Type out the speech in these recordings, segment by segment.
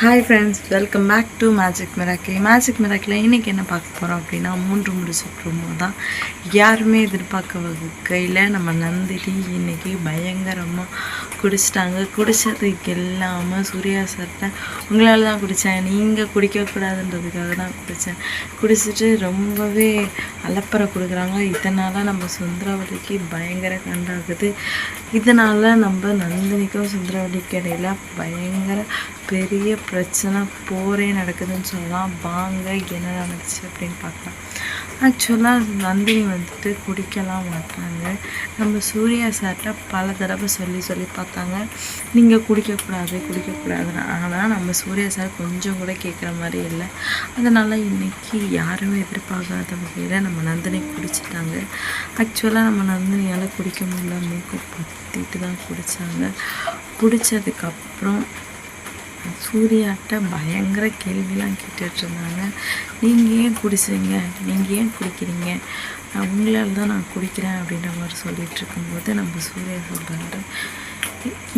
Hi friends, welcome back to magic miracle. இன்றைக்கி என்ன பார்க்க போகிறோம் அப்படின்னா, 3 முடிச்சு ப்ரோமோ தான். யாருமே எதிர்பார்க்க வகையில் நம்ம நந்தினி இன்றைக்கி பயங்கரமாக குடிச்சிட்டாங்க. குடித்ததுக்கு இல்லாமல் சூர்யா சார்ட்ட உங்களால் தான் குடித்தேன், நீங்கள் குடிக்கக்கூடாதுன்றதுக்காக தான் குடிச்சிட்டு ரொம்பவே அலப்பறை கொடுக்குறாங்க. இதனால் நம்ம சுந்தரவல்லிக்கு பயங்கர கண்டாகுது. இதனால் நம்ம நந்தினிக்கும் சுந்தரவல்லிக்கு இடையில பயங்கர பெரிய பிரச்சனை போரே நடக்குதுன்னு சொல்லலாம். வாங்க என்ன நடந்துச்சு அப்படின்னு பார்க்கலாம். ஆக்சுவலாக நந்தினி வந்துட்டு குடிக்கலாம் மாட்டாங்க. நம்ம சூர்யா சார்கிட்ட பல தடவை சொல்லி பார்த்தாங்க, நீங்கள் குடிக்கக்கூடாதுன்னு. ஆனால் நம்ம சூர்யா சார் கொஞ்சம் கூட கேட்குற மாதிரி இல்லை. அதனால் இன்றைக்கி யாருமே எதிர்பார்க்காத வகையில் நம்ம நந்தினி குடிச்சிட்டாங்க. ஆக்சுவலாக நம்ம நந்தினியால் குடிக்க முடியல, மூக்கை பற்றிட்டு தான் குடித்தாங்க. குடித்ததுக்கப்புறம் சூர்யாட்ட பயங்கர கேள்விலாம் கேட்டுட்ருந்தாங்க. நீங்கள் ஏன் குடிச்சிங்க, நீங்கள் ஏன் குடிக்கிறீங்க, உங்களால் தான் நான் குடிக்கிறேன் அப்படின்ற மாதிரி சொல்லிகிட்டு இருக்கும்போது நம்ம சூர்யா சொல்கிறாரு,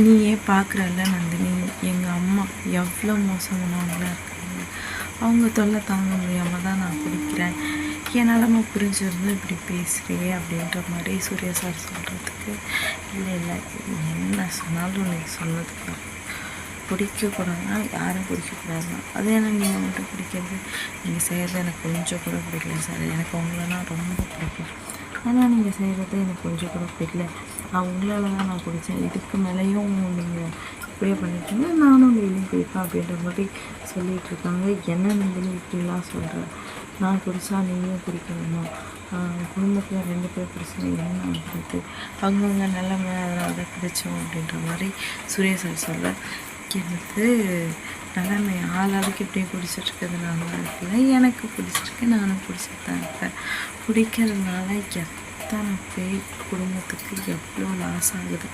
நீ ஏன் பார்க்குறல்ல நந்தினி, எங்கள் அம்மா எவ்வளோ மோசமானவங்களாக இருக்காங்க, அவங்க தொல்லை தாங்க முடியாமல் தான் நான் குடிக்கிறேன், என் நிலமை புரிஞ்சிருந்து இப்படி பேசுகிறே அப்படின்ற மாதிரி சூர்யா சார் சொல்கிறதுக்கு, இல்லை என்ன சொன்னாலும் நீ சொன்னதுக்கு குடிக்கக்கூடாதுன்னா யாரும் குடிக்கக்கூடாதுன்னா அது ஏன்னா நீங்கள் மட்டும் குடிக்கிறது, நீங்கள் செய்கிறது எனக்கு கொஞ்சம் கூட பிடிக்கல சார், எனக்கு உங்களனா ரொம்ப பிடிக்கும், ஆனால் நீங்கள் செய்கிறது எனக்கு கொஞ்சம் கூட பிடிக்கல, உங்களால் தான் நான் குடித்தேன், இதுக்கு மேலேயும் நீங்கள் இப்படியே பண்ணிட்டீங்க, நானும் டெய்லியும் குடிப்பேன் அப்படின்ற மாதிரி சொல்லிகிட்ருக்காங்க. என்ன நந்தினி இப்படிலாம் சொல்கிறேன், நான் குடித்தா நீங்களும் குடிக்கணுமா, குடும்பத்தில் 2 பேர் குடிச்சா என்ன ஆகுறது, அவங்கவுங்க நிலைமை அதனால தான் குடித்தோம் அப்படின்ற மாதிரி சூர்யா சார் சொல்ல, எனக்கு நிலைமை ஆளாளுக்கு இப்படி குடிச்சிட்ருக்கிறதுனால இருக்குல்ல, எனக்கு பிடிச்சிருக்கு, நானும் குடிச்சிட்டு தான் இருப்பேன். குடிக்கிறதுனால எத்தனை பேர் குடும்பத்துக்கு எவ்வளோ லாஸ் ஆகுது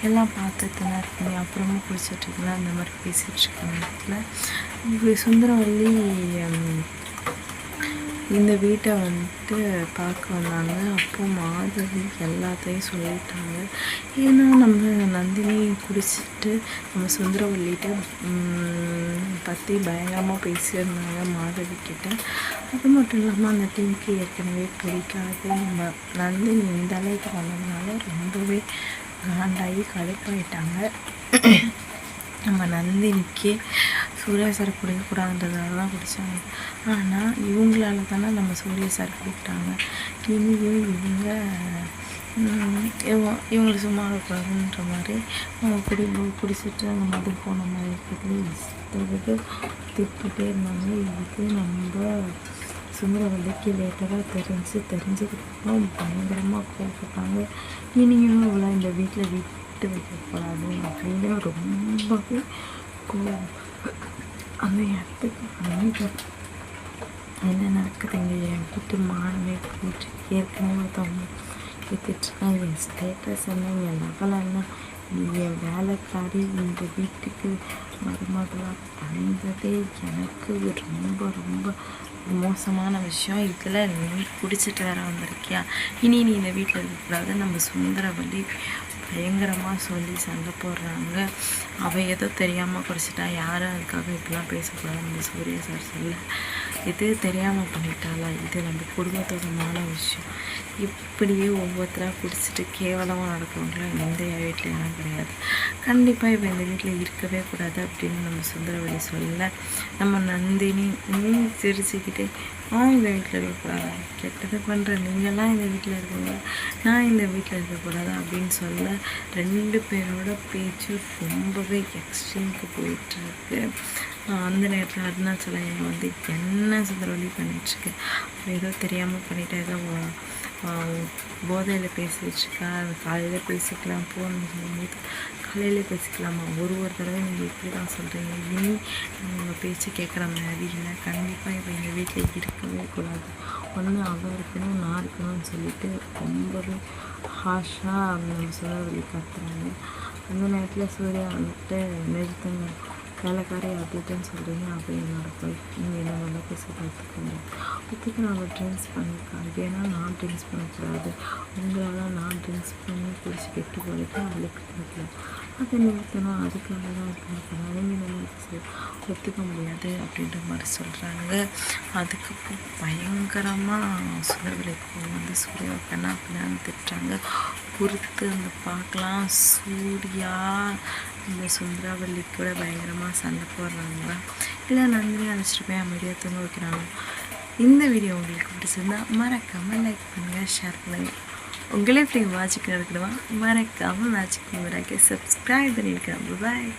எல்லாம் பார்த்துட்டு தான் இருக்கீங்க, அப்புறமா குடிச்சிட்ருக்கீங்களா அந்த மாதிரி பேசிகிட்ருக்க நேரத்தில் சுந்தரவல்லி இந்த வீட்டை வந்துட்டு பார்க்க வந்தாங்க. அப்போது மாதவி எல்லாத்தையும் சொல்லிட்டாங்க. ஏன்னா நம்ம நந்தினி குடிச்சிட்டு நம்ம சுந்தரவல்லிகிட்ட பற்றி பயங்கரமாக பேசியிருந்தாங்க மாதவி கிட்ட. அது மட்டும் இல்லாமல் அந்த டீமுக்கு ஏற்கனவே பிடிக்காது. நம்ம நந்தினி இந்த அளவுக்கு வந்ததுனால ரொம்பவே காண்டாகி கடுப்பாயிட்டாங்க. நம்ம நந்தினிக்கு சூர்யா சார் குடிக்கக்கூடாதுன்றதால தான் குடித்தாங்க. ஆனால் இவங்களால தானே நம்ம சூர்யா சார் கூப்பிட்டாங்க. இனியும் இவங்களை சும்மா இருக்கக்கூடாதுன்ற மாதிரி அவங்க குடிச்சிட்டு அந்த மது போன மாதிரி இருக்கிறது இஷ்டத்துக்கு திட்டிகிட்டே இருந்தாங்க. இதுக்கு நம்ம சுந்தரவல்லிக்கு லேட்டராக தெரிஞ்சதுக்கப்புறம் பயங்கரமாக கோவப்பட்டாங்க. இனியும் இவ்வளோ இந்த வீட்டில் விட்டு வைக்கக்கூடாது அப்படின்னு ரொம்பவே அந்த இடத்துக்கு என்ன நடக்குதுங்க, என் வீட்டு மானமே போயிட்டு ஏற்கனவே ஒருத்தவங்க எடுத்துட்ருக்காங்க. என் ஸ்டேட்டஸ் என்ன, என் லெவல் என்ன, என் வேலைக்காரி இந்த வீட்டுக்கு மருமகளாக வந்ததே எனக்கு ரொம்ப ரொம்ப மோசமான விஷயம். இதில் நீ குடிச்சிட்டு வேற வந்திருக்கியா, இனி நீ இந்த வீட்டில் இருக்கக்கூடாது நம்ம சுந்தரவல்லி பயங்கரமாக சொல்லி சண்டை போடுறாங்க. அவள் ஏதோ தெரியாமல் குடிச்சிட்டா, யாரும் அதுக்காக இப்படிலாம் பேசக்கூடாது நம்ம சூர்யா சார் சொல்ல, இது தெரியாமல் பண்ணிட்டாளா, இது நம்ம குடும்பத்தோடமான விஷயம். இப்படியே ஒவ்வொருத்தராக குடிச்சிட்டு கேவலமாக நடக்கிறவங்களாம் எந்த வீட்டில் எல்லாம் கிடையாது. கண்டிப்பாக இப்போ இந்த வீட்டில் இருக்கவே கூடாது அப்படின்னு நம்ம சுந்தரவல்லி சொல்ல, நம்ம நந்தினி சிரிச்சுக்கிட்டே இந்த வீட்டில் இருக்கக்கூடாது, கெட்டது பண்ணுற நீங்கள்லாம் இந்த வீட்டில் இருக்கக்கூடாது, நான் இந்த வீட்டில் இருக்கக்கூடாது அப்படின்னு சொல்ல 2 பேரோட பேச்சு ரொம்பவே எக்ஸ்ட்ரீமுக்கு போயிட்டுருக்கு. அந்த நேரத்தில் அருணாச்சலம் வந்து என்ன சுந்தரவல்லி பண்ணிகிட்ருக்கு, ஏதோ தெரியாமல் பண்ணிவிட்டு ஏதோ போதையில் பேசிகிட்ருக்கா, காலையில் பேசிக்கலாம் போகணும்னு சொல்லும்போது காலையில் பேசிக்கலாமா, ஒரு தடவை நீங்கள் இப்படி தான் சொல்கிறீங்க, இனி உங்கள் பேச்சு கேட்குற மாதிரி இல்லை, கண்டிப்பாக இப்போ எங்கள் வீட்டில் இருக்கவே கூடாது, ஒன்று அவள் இருக்கணும் நான் இருக்கணும்னு சொல்லிட்டு ரொம்பவே ஹாஷாக நம்ம சுந்தரவல்லி கத்துறாங்க. அந்த நேரத்தில் சூர்யா வந்துட்டு நிறுத்துங்க, வேலைக்காரி அப்படின்ட்டுன்னு சொல்கிறீங்க, அப்போ என்னோட போய் நீங்கள் என்ன நல்லா பேச பார்த்துக்கோங்க, ஒத்துக்கு நான் ட்ரிங்க்ஸ் பண்ணியிருக்காங்க, ஏன்னா நான் ட்ரிங்க்ஸ் பண்ணக்கூடாது, உங்களால் நான் ட்ரிங்க்ஸ் பண்ணி குடிச்சு கெட்டு போயிட்டு அவளுக்கு கிடைக்கல, அதை நிறுத்தணும், அதுக்காக தான் இருக்கணும், நீங்கள் நம்ம ஒத்துக்க முடியாது அப்படின்ற மாதிரி சொல்கிறாங்க. அதுக்கப்புறம் பயங்கரமாக சுந்தரவல்லிக்கு வந்து சூர்யாவை கண்ணா அப்படின்னு திட்டுறாங்க. பொறுத்து அந்த பார்க்கலாம். சூர்யா இந்த சுந்தரவல்லி கூட பயங்கரமாக சண்டை போடுறாங்களா இல்லை நந்தினி அழைச்சிட்டு போய் அமைதியாக தூங்க வைக்கிறாங்க. இந்த வீடியோ உங்களுக்கு பிடிச்சிருந்தா மறக்காமல் லைக் பண்ணுங்கள், ஷேர் பண்ணுங்கள். உங்களே இப்படி மேஜிக் நடக்கணுமா? மறக்காமல் மேஜிக் மிராக்கிளை சப்ஸ்கிரைப் பண்ணியிருக்கேன். பாய்.